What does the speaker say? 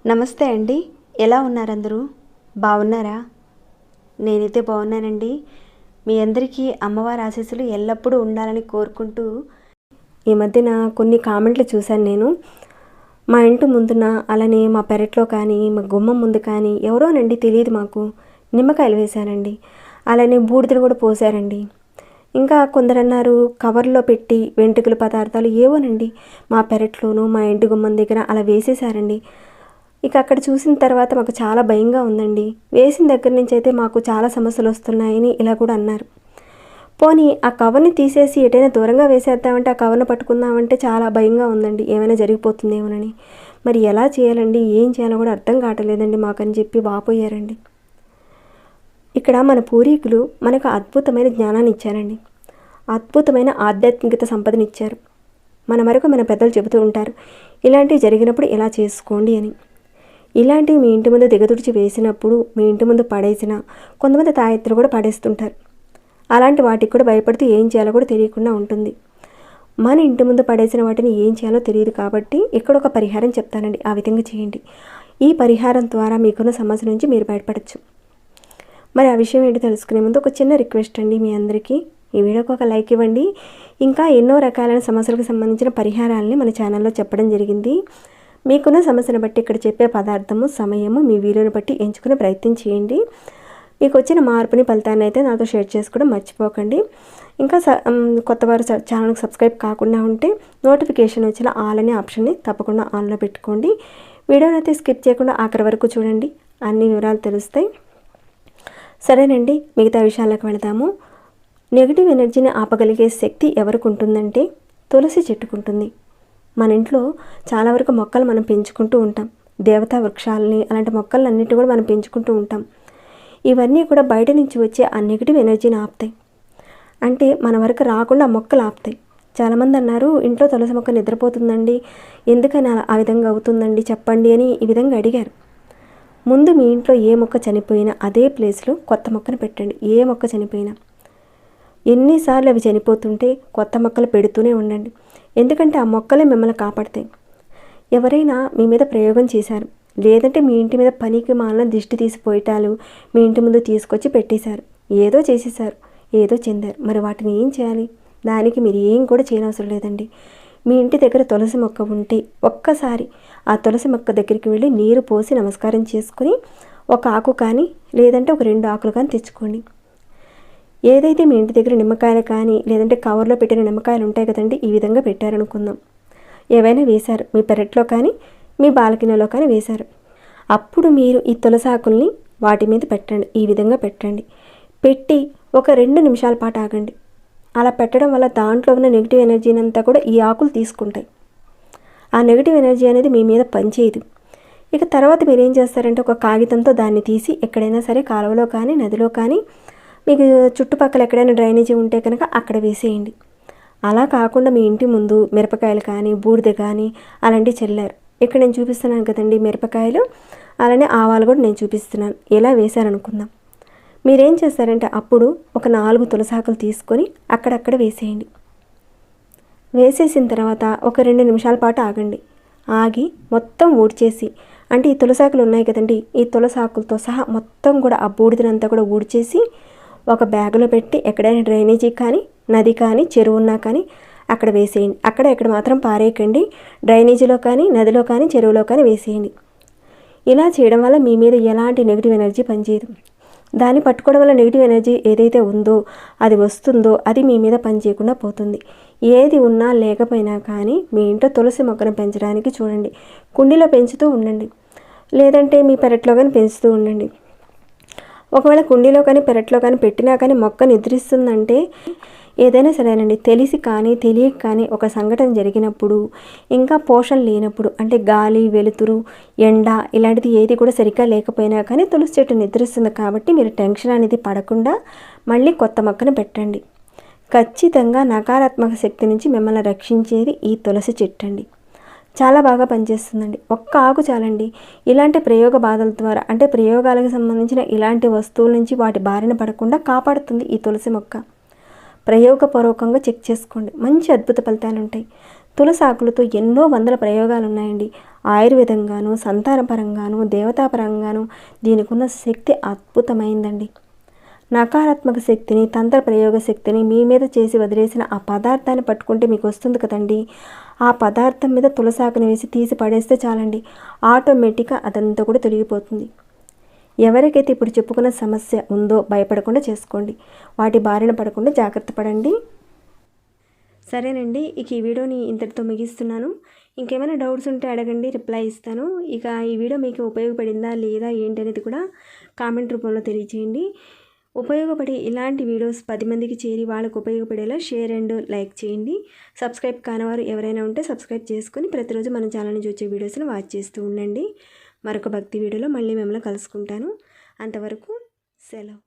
నమస్తే అండి. ఎలా ఉన్నారు అందరూ? బాగున్నారా? నేనైతే బాగున్నానండి. మీ అందరికీ అమ్మవారి ఆశీస్సులు ఎల్లప్పుడూ ఉండాలని కోరుకుంటూ, ఈ మధ్యన కొన్ని కామెంట్లు చూశాను నేను. మా ఇంటి ముందున, అలానే మా పెరట్లో కానీ, మా గుమ్మం ముందు కానీ ఎవరోనండి తెలియదు మాకు నిమ్మకాయలు వేశారండి. అలానే బూడిదలు కూడా పోసారండి. ఇంకా కొందరన్నారు కవర్లో పెట్టి వెంట్రుకల పదార్థాలు ఏవోనండి మా పెరట్లోనూ, మా ఇంటి గుమ్మం దగ్గర అలా వేసేసారండి. ఇక అక్కడ చూసిన తర్వాత మాకు చాలా భయంగా ఉందండి. వేసిన దగ్గర నుంచి అయితే మాకు చాలా సమస్యలు వస్తున్నాయని ఇలా కూడా అన్నారు. పోనీ ఆ కవర్ని తీసేసి ఎటైనా దూరంగా వేసేద్దామంటే, ఆ కవర్ని పట్టుకుందామంటే చాలా భయంగా ఉందండి, ఏమైనా జరిగిపోతుందేమోనని. మరి ఎలా చేయాలండి, ఏం చేయాలో కూడా అర్థం కావట్లేదండి మాకని చెప్పి వాపోయారండి. ఇక్కడ మన పూర్వీకులు మనకు అద్భుతమైన జ్ఞానాన్ని ఇచ్చారండి. అద్భుతమైన ఆధ్యాత్మికత సంపదనిచ్చారు. మన వరకు మన పెద్దలు చెబుతూ ఉంటారు, ఇలాంటివి జరిగినప్పుడు ఇలా చేసుకోండి అని. ఇలాంటివి మీ ఇంటి ముందు దిగదుడిచి వేసినప్పుడు, మీ ఇంటి ముందు పడేసిన కొంతమంది తాయెత్తులు కూడా పడేస్తుంటారు. అలాంటి వాటికి కూడా భయపడుతూ ఏం చేయాలో కూడా తెలియకుండా ఉంటుంది. మన ఇంటి ముందు పడేసిన వాటిని ఏం చేయాలో తెలియదు కాబట్టి ఇక్కడ ఒక పరిహారం చెప్తానండి, ఆ విధంగా చేయండి. ఈ పరిహారం ద్వారా మీకున్న సమస్య నుంచి మీరు బయటపడచ్చు. మరి ఆ విషయం ఏంటి తెలుసుకునే ముందు ఒక చిన్న రిక్వెస్ట్ అండి మీ అందరికీ. ఈ వీడియోకి ఒక లైక్ ఇవ్వండి. ఇంకా ఎన్నో రకాలైన సమస్యలకు సంబంధించిన పరిహారాలని మన ఛానల్లో చెప్పడం జరిగింది. మీకున్న సమస్యను బట్టి ఇక్కడ చెప్పే పదార్థము, సమయము మీ వీలుని బట్టి ఎంచుకునే ప్రయత్నం చేయండి. మీకు వచ్చిన మార్పుని, ఫలితాన్ని అయితే నాతో షేర్ చేసుకోవడం మర్చిపోకండి. ఇంకా కొత్తవారు ఛానల్కి సబ్స్క్రైబ్ కాకుండా ఉంటే నోటిఫికేషన్ వచ్చిన ఆల్ అనే ఆప్షన్ని తప్పకుండా ఆన్లో పెట్టుకోండి. వీడియోని అయితే స్కిప్ చేయకుండా ఆఖరి వరకు చూడండి, అన్ని వివరాలు తెలుస్తాయి. సరేనండి, మిగతా విషయాలకు వెళదాము. నెగిటివ్ ఎనర్జీని ఆపగలిగే శక్తి ఎవరికి ఉంటుందంటే తులసి చెట్టుకుంటుంది. మన ఇంట్లో చాలా వరకు మొక్కలు మనం పెంచుకుంటూ ఉంటాం. దేవతా వృక్షాలని, అలాంటి మొక్కలన్నిటి కూడా మనం పెంచుకుంటూ ఉంటాం. ఇవన్నీ కూడా బయట నుంచి వచ్చే ఆ నెగిటివ్ ఎనర్జీని ఆపుతాయి. అంటే మన వరకు రాకుండా మొక్కలు ఆపుతాయి. చాలామంది అన్నారు, ఇంట్లో తులసి మొక్క నిద్రపోతుందండి, ఎందుకని ఆ విధంగా అవుతుందండి చెప్పండి అని ఈ విధంగా అడిగారు. ముందు మీ ఇంట్లో ఏ మొక్క చనిపోయినా అదే ప్లేస్లో కొత్త మొక్కను పెట్టండి. ఏ మొక్క చనిపోయినా ఎన్నిసార్లు అవి చనిపోతుంటే కొత్త మొక్కలు పెడుతూనే ఉండండి. ఎందుకంటే ఆ మొక్కలే మిమ్మల్ని కాపాడతాయి. ఎవరైనా మీ మీద ప్రయోగం చేశారు, లేదంటే మీ ఇంటి మీద పనికి మాలిన దిష్టి తీసిపోయటాలు మీ ఇంటి ముందు తీసుకొచ్చి పెట్టేశారు, ఏదో చేసేసారు, ఏదో చెందారు. మరి వాటిని ఏం చేయాలి? దానికి మీరు ఏం కూడా చేయనవసరం లేదండి. మీ ఇంటి దగ్గర తులసి మొక్క ఉంటే ఒక్కసారి ఆ తులసి మొక్క దగ్గరికి వెళ్ళి నీరు పోసి నమస్కారం చేసుకుని ఒక ఆకు కానీ, లేదంటే ఒక 2 ఆకులు కానీ తెచ్చుకోండి. ఏదైతే మీ ఇంటి దగ్గర నిమ్మకాయలు కానీ, లేదంటే కవర్లో పెట్టిన నిమ్మకాయలు ఉంటాయి కదండి, ఈ విధంగా పెట్టారనుకుందాం. ఏవైనా వేశారు, మీ పెరట్లో కానీ, మీ బాల్కనీలో కానీ వేశారు. అప్పుడు మీరు ఈ తులసాకుల్ని వాటి మీద పెట్టండి. ఈ విధంగా పెట్టండి. పెట్టి ఒక 2 నిమిషాల పాటు ఆగండి. అలా పెట్టడం వల్ల దాంట్లో ఉన్న నెగిటివ్ ఎనర్జీని అంతా కూడా ఈ ఆకులు తీసుకుంటాయి. ఆ నెగిటివ్ ఎనర్జీ అనేది మీ మీద పనిచేయదు. ఇక తర్వాత మీరు ఏం చేస్తారంటే, ఒక కాగితంతో దాన్ని తీసి ఎక్కడైనా సరే కాలువలో కానీ, నదిలో కానీ, మీకు చుట్టుపక్కల ఎక్కడైనా డ్రైనేజీ ఉంటే కనుక అక్కడ వేసేయండి. అలా కాకుండా మీ ఇంటి ముందు మిరపకాయలు కానీ, బూడిద కానీ అలాంటివి చల్లారు. ఇక్కడ నేను చూపిస్తున్నాను కదండి మిరపకాయలు, అలానే ఆవాలు కూడా నేను చూపిస్తున్నాను. ఎలా వేశారనుకుందాం. మీరేం చేస్తారంటే అప్పుడు ఒక 4 తులసాకులు తీసుకొని అక్కడక్కడ వేసేయండి. వేసేసిన తర్వాత ఒక 2 నిమిషాల పాటు ఆగండి. ఆగి మొత్తం ఊడ్చేసి, అంటే ఈ తులసాకులు ఉన్నాయి కదండి, ఈ తులసాకులతో సహా మొత్తం కూడా ఆ బూడిదనంతా కూడా ఊడ్చేసి ఒక బ్యాగులో పెట్టి ఎక్కడైనా డ్రైనేజీ కానీ, నది కానీ, చెరువు ఉన్నా కానీ అక్కడ వేసేయండి. ఇక్కడ మాత్రం పారేయకండి. డ్రైనేజీలో కానీ, నదిలో కానీ, చెరువులో కానీ వేసేయండి. ఇలా చేయడం వల్ల మీ మీద ఎలాంటి నెగిటివ్ ఎనర్జీ పనిచేయదు. దాన్ని పట్టుకోవడం వల్ల నెగిటివ్ ఎనర్జీ ఏదైతే ఉందో, అది వస్తుందో, అది మీ మీద పనిచేయకుండా పోతుంది. ఏది ఉన్నా లేకపోయినా కానీ మీ ఇంట్లో తులసి మొక్కను పెంచడానికి చూడండి. కుండీలో పెంచుతూ ఉండండి, లేదంటే మీ పెరట్లో కానీ పెంచుతూ ఉండండి. ఒకవేళ కుండీలో కానీ, పెరట్లో కానీ పెట్టినా కానీ మొక్క నిద్రిస్తుందంటే ఏదైనా సరేనండి, తెలిసి కానీ తెలియక కానీ ఒక సంఘటన జరిగినప్పుడు, ఇంకా పోషణ లేనప్పుడు, అంటే గాలి, వెలుతురు, ఎండ ఇలాంటిది ఏది కూడా సరిగ్గా లేకపోయినా కానీ తులసి చెట్టు నిద్రిస్తుంది. కాబట్టి మీరు టెన్షన్ అనేది పడకుండా మళ్ళీ కొత్త మొక్కను పెట్టండి. ఖచ్చితంగా నకారాత్మక శక్తి నుంచి మిమ్మల్ని రక్షించేది ఈ తులసి చెట్టు అండి. చాలా బాగా పనిచేస్తుందండి. ఒక్క ఆకు చాలండి. ఇలాంటి ప్రయోగ బాధల ద్వారా అంటే ప్రయోగాలకు సంబంధించిన ఇలాంటి వస్తువుల నుంచి వాటి బారిన పడకుండా కాపాడుతుంది ఈ తులసి మొక్క. ప్రయోగపూర్వకంగా చెక్ చేసుకోండి, మంచి అద్భుత ఫలితాలు ఉంటాయి. తులసి ఆకులతో ఎన్నో వందల ప్రయోగాలు ఉన్నాయండి. ఆయుర్వేదంగాను, సంతానపరంగాను, దేవతాపరంగాను దీనికున్న శక్తి అద్భుతమైందండి. నకారాత్మక శక్తిని, తంత్ర ప్రయోగ శక్తిని మీ మీద చేసి వదిలేసిన ఆ పదార్థాన్ని పట్టుకుంటే మీకు వస్తుంది కదండి. ఆ పదార్థం మీద తులసాకుని వేసి తీసి పడేస్తే చాలండి, ఆటోమేటిక్గా అదంతా కూడా తొలగిపోతుంది. ఎవరికైతే ఇప్పుడు చెప్పుకున్న సమస్య ఉందో భయపడకుండా చేసుకోండి, వాటి బారిన పడకుండా జాగ్రత్త పడండి. సరేనండి, ఇక ఈ వీడియోని ఇంతటితో ముగిస్తున్నాను. ఇంకేమైనా డౌట్స్ ఉంటే అడగండి, రిప్లై ఇస్తాను. ఇక ఈ వీడియో మీకు ఉపయోగపడిందా లేదా ఏంటనేది కూడా కామెంట్ రూపంలో తెలియజేయండి. ఉపయోగపడే ఇలాంటి వీడియోస్ 10 మందికి చేరి వాళ్ళకు ఉపయోగపడేలా షేర్ అండ్ లైక్ చేయండి. సబ్స్క్రైబ్ కానివారు ఎవరైనా ఉంటే సబ్స్క్రైబ్ చేసుకొని ప్రతిరోజు మన ఛానల్ నుంచి వచ్చే వీడియోస్ని వాచ్ చేస్తూ ఉండండి. మరొక భక్తి వీడియోలో మళ్ళీ మిమ్మల్ని కలుసుకుంటాను. అంతవరకు సెలవు.